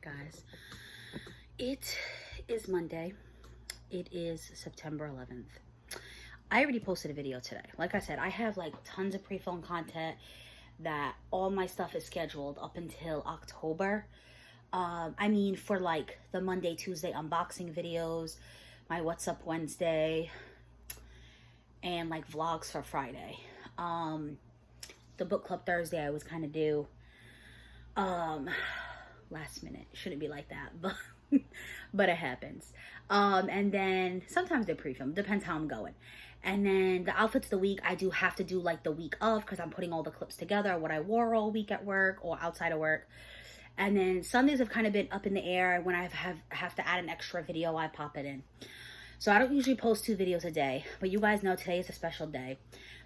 right, guys. It is Monday. It is September 11th. I already posted a video today. Like I said, I have like tons of pre-filmed content that all my stuff is scheduled up until October. For like the Monday, Tuesday unboxing videos, my What's Up Wednesday, and like vlogs for Friday. The book club Thursday I was kind of due. Last minute. Shouldn't be like that, but it happens. And then sometimes they're pre-filmed, depends how I'm going. And then the outfits of the week, I do have to do like the week of, because I'm putting all the clips together, what I wore all week at work or outside of work. And then Sundays have kind of been up in the air. When I have to add an extra video, I pop it in. So I don't usually post 2 videos a day, but you guys know today is a special day.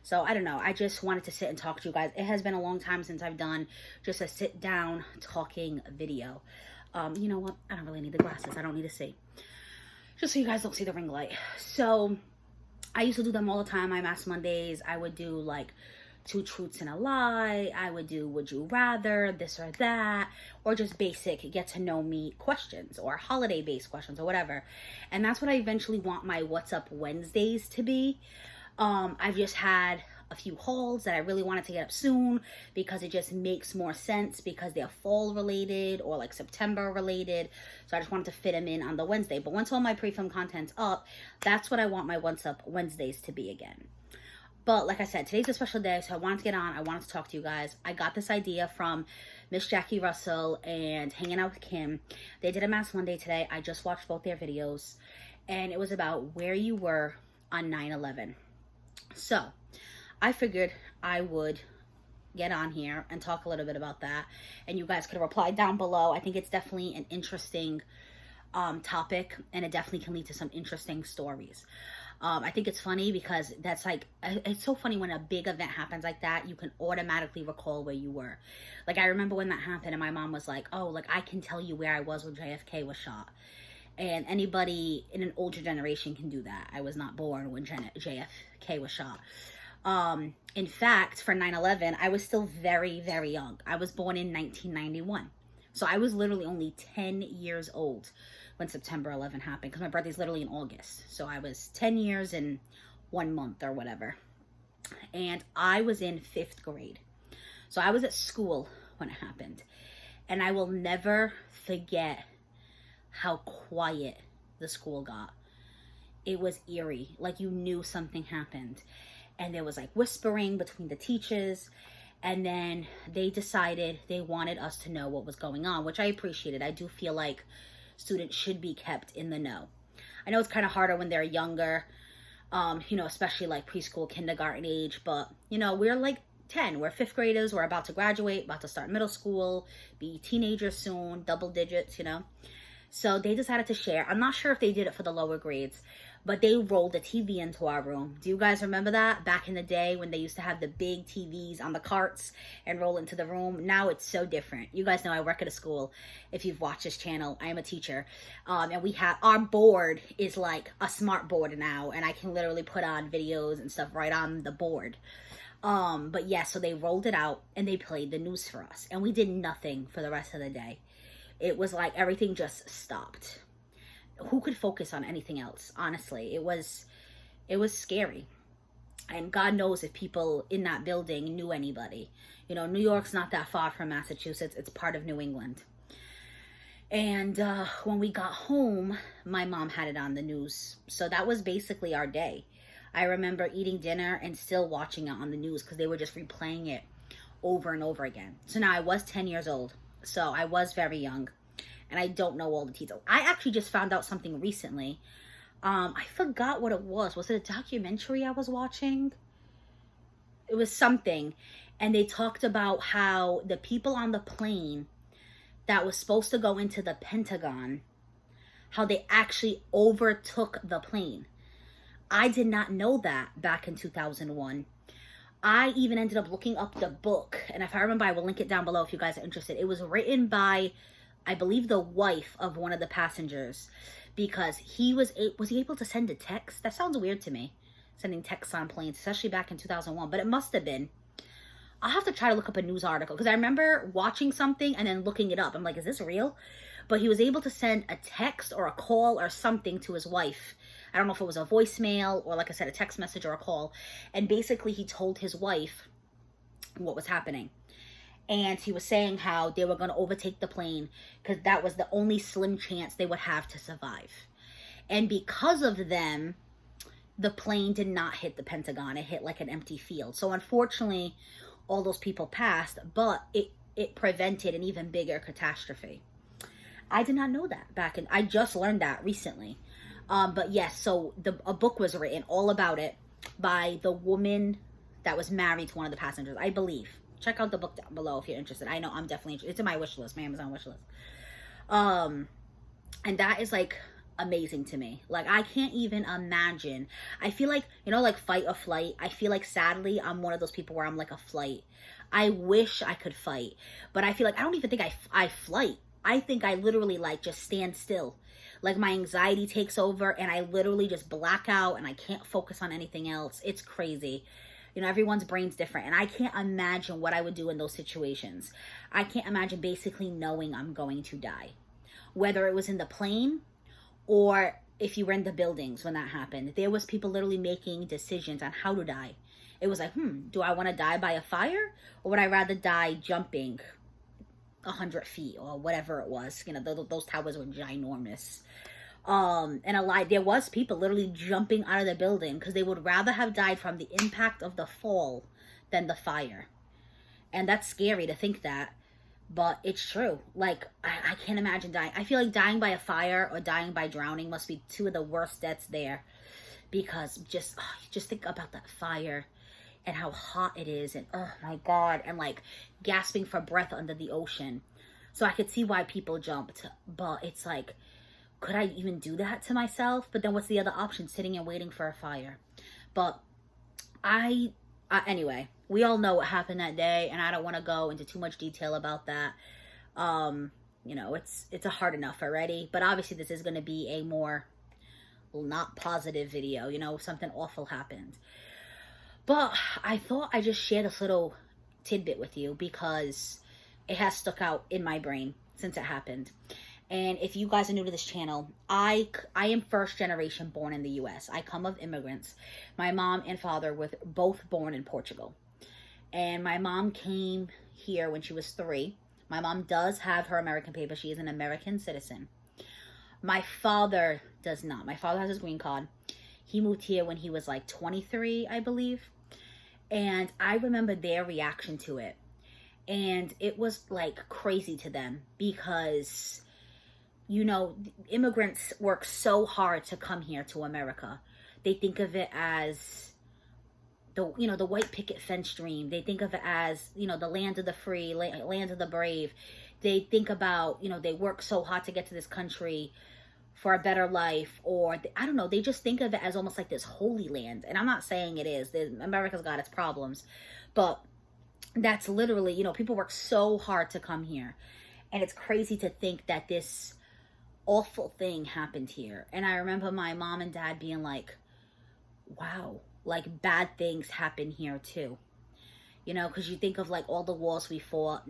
So I don't know, I just wanted to sit and talk to you guys. It has been a long time since I've done just a sit down talking video. You know what? I don't really need the glasses. I don't need to see. Just so you guys don't see the ring light. So I used to do them all the time. My Mask Mondays, I would do like 2 truths and a lie. I would do would you rather, this or that, or just basic get to know me questions or holiday based questions or whatever. And that's what I eventually want my What's Up Wednesdays to be. I've just had a few hauls that I really wanted to get up soon because it just makes more sense because they're fall related or like September related. So I just wanted to fit them in on the Wednesday. But once all my pre-film content's up, that's what I want my What's Up Wednesdays to be again. But like I said, today's a special day, so I wanted to get on. I wanted to talk to you guys. I got this idea from Miss Jackie Russell and Hanging Out with Kim. They did a Mask Monday today. I just watched both their videos. And it was about where you were on 9/11. So I figured I would get on here and talk a little bit about that. And you guys could reply down below. I think it's definitely an interesting topic. And it definitely can lead to some interesting stories. I think it's funny because that's like, it's so funny when a big event happens like that, you can automatically recall where you were. Like, I remember when that happened and my mom was like, oh, like I can tell you where I was when JFK was shot. And anybody in an older generation can do that. I was not born when JFK was shot. In fact, for 9/11, I was still very, very young. I was born in 1991. So I was literally only 10 years old when September 11 happened, because my birthday's literally in August. So I was 10 years and 1 month or whatever. And I was in 5th grade. So I was at school when it happened. And I will never forget how quiet the school got. It was eerie. Like you knew something happened. And there was like whispering between the teachers. And then they decided they wanted us to know what was going on, which I appreciated. I do feel like students should be kept in the know. I know it's kind of harder when they're younger, especially like preschool, kindergarten age. But, we're like 10. We're 5th graders. We're about to graduate, about to start middle school, be teenagers soon, double digits, So they decided to share. I'm not sure if they did it for the lower grades, but they rolled the TV into our room. Do you guys remember that? Back in the day when they used to have the big TVs on the carts and roll into the room. Now it's so different. You guys know I work at a school. If you've watched this channel, I am a teacher. And we have, our board is like a smart board now. And I can literally put on videos and stuff right on the board. But yeah, so they rolled it out and they played the news for us. And we did nothing for the rest of the day. It was like everything just stopped. Who could focus on anything else? Honestly, it was scary. And God knows if people in that building knew anybody. New York's not that far from Massachusetts. It's part of New England. And when we got home, my mom had it on the news. So that was basically our day. I remember eating dinner and still watching it on the news because they were just replaying it over and over again. So now I was 10 years old. So I was very young, and I don't know all the details. I actually just found out something recently. I forgot what it was. Was it a documentary I was watching? It was something, and they talked about how the people on the plane that was supposed to go into the Pentagon, how they actually overtook the plane. I did not know that back in 2001. I even ended up looking up the book, and if I remember, I will link it down below if you guys are interested. It was written by, I believe, the wife of one of the passengers, because he was he able to send a text? That sounds weird to me, sending texts on planes, especially back in 2001, but it must have been. I'll have to try to look up a news article, because I remember watching something and then looking it up. I'm like, is this real? but he was able to send a text or a call or something to his wife. I don't know if it was a voicemail or, like I said, a text message or a call. And basically he told his wife what was happening. And he was saying how they were going to overtake the plane because that was the only slim chance they would have to survive. And because of them, the plane did not hit the Pentagon. It hit like an empty field. So unfortunately, all those people passed, but it prevented an even bigger catastrophe. I did not know that I just learned that recently. But yes, so a book was written all about it by the woman that was married to one of the passengers, I believe. Check out the book down below if you're interested. I know I'm definitely interested. It's in my wish list, my Amazon wish list. And that is like amazing to me. Like, I can't even imagine. I feel like, you know, like fight or flight. I feel like, sadly, I'm one of those people where I'm like a flight. I wish I could fight, but I feel like I don't even think I flight. I think I literally like just stand still. Like my anxiety takes over and I literally just black out and I can't focus on anything else. It's crazy. You know, everyone's brain's different, and I can't imagine what I would do in those situations. I can't imagine basically knowing I'm going to die, whether it was in the plane or if you were in the buildings when that happened. There was people literally making decisions on how to die. It was like, do I want to die by a fire, or would I rather die jumping 100 feet or whatever it was? You know, those towers were ginormous. And there was people literally jumping out of the building because they would rather have died from the impact of the fall than the fire. And that's scary to think that, but it's true. Like, I can't imagine dying. I feel like dying by a fire or dying by drowning must be two of the worst deaths there, because just think about that fire and how hot it is, and oh my God, and like gasping for breath under the ocean. So I could see why people jumped, but it's like, could I even do that to myself? But then what's the other option? Sitting and waiting for a fire. But anyway, we all know what happened that day, and I don't want to go into too much detail about that. You know, it's a hard enough already, but obviously this is going to be a more not positive video. You know, something awful happened. But I thought I'd just share this little tidbit with you because it has stuck out in my brain since it happened. And if you guys are new to this channel, I am first generation born in the U.S. I come of immigrants. My mom and father were both born in Portugal. And my mom came here when she was 3. My mom does have her American papers. She is an American citizen. My father does not. My father has his green card. He moved here when he was like 23, I believe. And I remember their reaction to it. And it was like crazy to them because, you know, immigrants work so hard to come here to America. They think of it as the white picket fence dream. They think of it as, you know, the land of the free, land of the brave. They think about, you know, they work so hard to get to this country for a better life, or I don't know, they just think of it as almost like this holy land. And I'm not saying it is. America's got its problems, but that's literally, you know, people work so hard to come here. And it's crazy to think that this awful thing happened here. And I remember my mom and dad being like, wow, like bad things happen here too. You know, because you think of like all the wars we fought.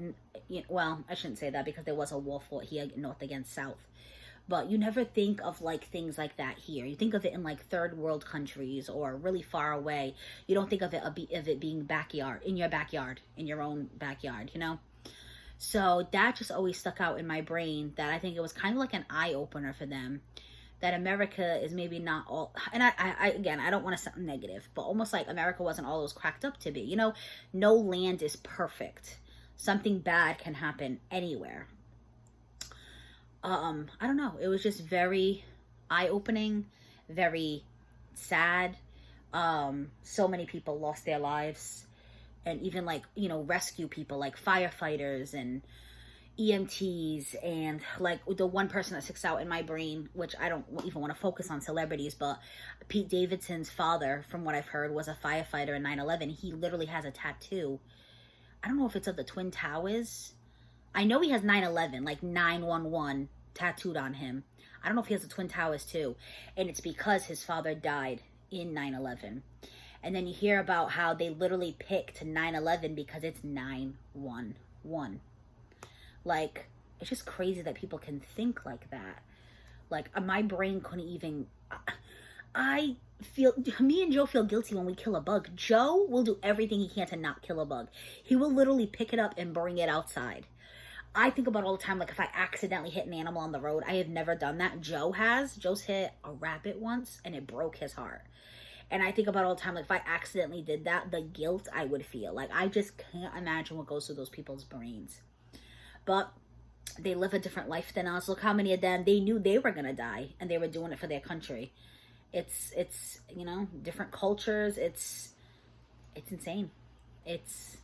Well, I shouldn't say that because there was a war fought here, North against South. But you never think of like things like that here. You think of it in like third world countries or really far away. You don't think of it being backyard, in your own backyard, you know? So that just always stuck out in my brain, that I think it was kind of like an eye-opener for them, that America is maybe not all, and again, I don't want to sound negative, but almost like America wasn't all it was cracked up to be. You know, no land is perfect. Something bad can happen anywhere. I don't know. It was just very eye-opening, very sad. So many people lost their lives. And even like, you know, rescue people like firefighters and EMTs, and like the one person that sticks out in my brain, which I don't even want to focus on celebrities, but Pete Davidson's father, from what I've heard, was a firefighter in 9/11. He literally has a tattoo. I don't know if it's of the Twin Towers. I know he has 9/11, like 911 tattooed on him. I don't know if he has the Twin Towers too. And it's because his father died in 9/11. And then you hear about how they literally picked 9/11 because it's 911. Like, it's just crazy that people can think like that. Like, my brain couldn't even, I feel, me and Joe feel guilty when we kill a bug. Joe will do everything he can to not kill a bug. He will literally pick it up and bring it outside. I think about all the time, like, if I accidentally hit an animal on the road. I have never done that. Joe has. Joe's hit a rabbit once, and it broke his heart. And I think about all the time, like, if I accidentally did that, the guilt I would feel. Like, I just can't imagine what goes through those people's brains. But they live a different life than us. Look how many of them, they knew they were going to die, and they were doing it for their country. It's you know, different cultures. It's insane. It's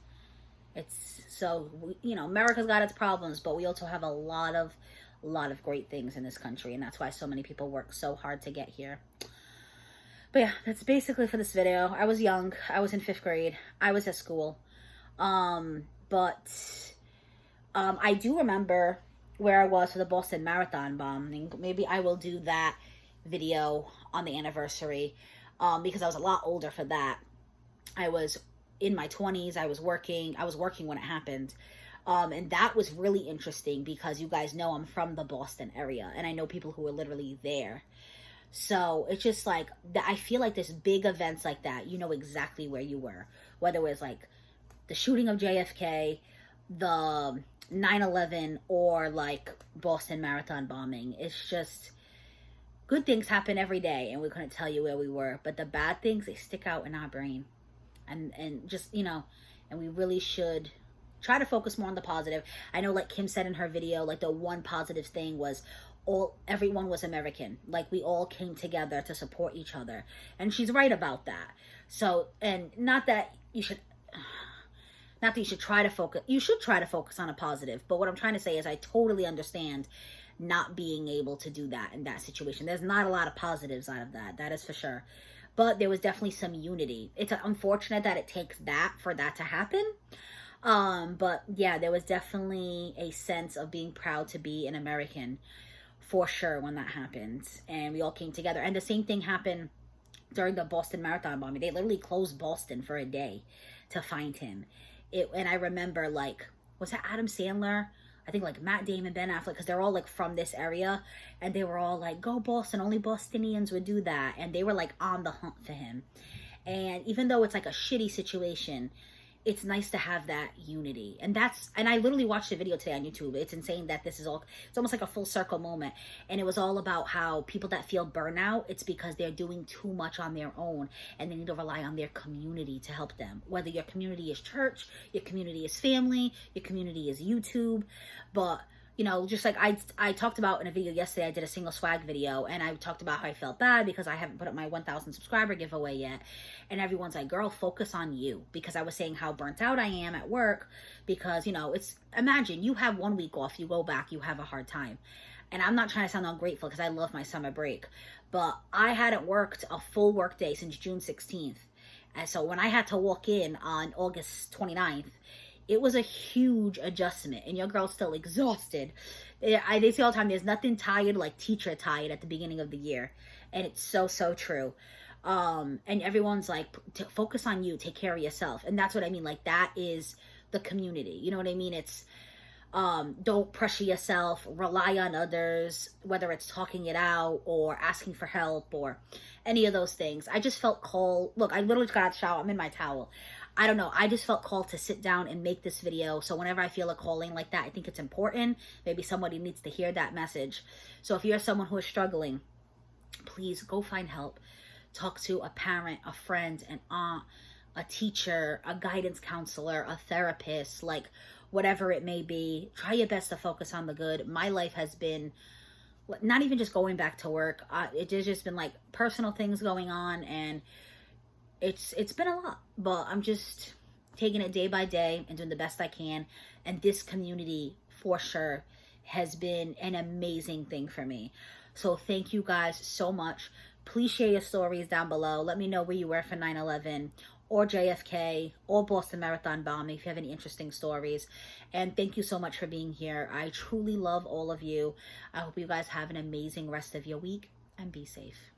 so, you know, America's got its problems, but we also have a lot of great things in this country, and that's why so many people work so hard to get here. But yeah, that's basically for this video. I was young. I was in 5th grade. I was at school. But I do remember where I was for the Boston Marathon bombing. Maybe I will do that video on the anniversary, because I was a lot older for that. I was in my 20s. I was working when it happened. And that was really interesting because you guys know I'm from the Boston area, and I know people who were literally there. So it's just like, I feel like there's big events like that, you know exactly where you were. Whether it was like the shooting of JFK, the 9/11, or like Boston Marathon bombing. It's just, good things happen every day, and we couldn't tell you where we were. But the bad things, they stick out in our brain. And just, you know, and we really should try to focus more on the positive. I know, like Kim said in her video, like the one positive thing was everyone was American. Like, we all came together to support each other. And she's right about that. So, and not that you should try to focus. You should try to focus on a positive. But what I'm trying to say is I totally understand not being able to do that in that situation. There's not a lot of positives out of that. That is for sure. But there was definitely some unity. It's unfortunate that it takes that for that to happen. But yeah, there was definitely a sense of being proud to be an American, for sure, when that happened. And we all came together. And the same thing happened during the Boston Marathon bombing. They literally closed Boston for a day to find him. And I remember, like, was that Adam Sandler? I think like Matt Damon, Ben Affleck, because they're all like from this area, and they were all like, go Boston, only Bostonians would do that. And they were like on the hunt for him. And even though it's like a shitty situation, it's nice to have that unity. And I literally watched the video today on YouTube. It's insane that it's almost like a full circle moment. And it was all about how people that feel burnout, it's because they're doing too much on their own, and they need to rely on their community to help them. Whether your community is church, your community is family, your community is YouTube. But, you know, just like I talked about in a video yesterday, I did a single swag video, and I talked about how I felt bad because I haven't put up my 1,000 subscriber giveaway yet. And everyone's like, girl, focus on you. Because I was saying how burnt out I am at work because, you know, imagine you have 1 week off, you go back, you have a hard time. And I'm not trying to sound ungrateful because I love my summer break. But I hadn't worked a full work day since June 16th. And so when I had to walk in on August 29th, it was a huge adjustment, and your girl's still exhausted. They say all the time, there's nothing tired like teacher tired at the beginning of the year. And it's so, so true. And everyone's like, focus on you, take care of yourself. And that's what I mean. Like, that is the community. You know what I mean? It's, don't pressure yourself, rely on others, whether it's talking it out or asking for help or any of those things. I just felt called. Look, I literally just got out of the shower. I'm in my towel. I don't know. I just felt called to sit down and make this video. So whenever I feel a calling like that, I think it's important. Maybe somebody needs to hear that message. So if you're someone who is struggling, please go find help. Talk to a parent, a friend, an aunt, a teacher, a guidance counselor, a therapist, like whatever it may be. Try your best to focus on the good. My life has been not even just going back to work. It's just been like personal things going on, and it's been a lot, but I'm just taking it day by day and doing the best I can. And this community, for sure, has been an amazing thing for me. So thank you guys so much. Please share your stories down below. Let me know where you were for 9/11 or JFK or Boston Marathon bombing if you have any interesting stories. And thank you so much for being here. I truly love all of you. I hope you guys have an amazing rest of your week, and be safe.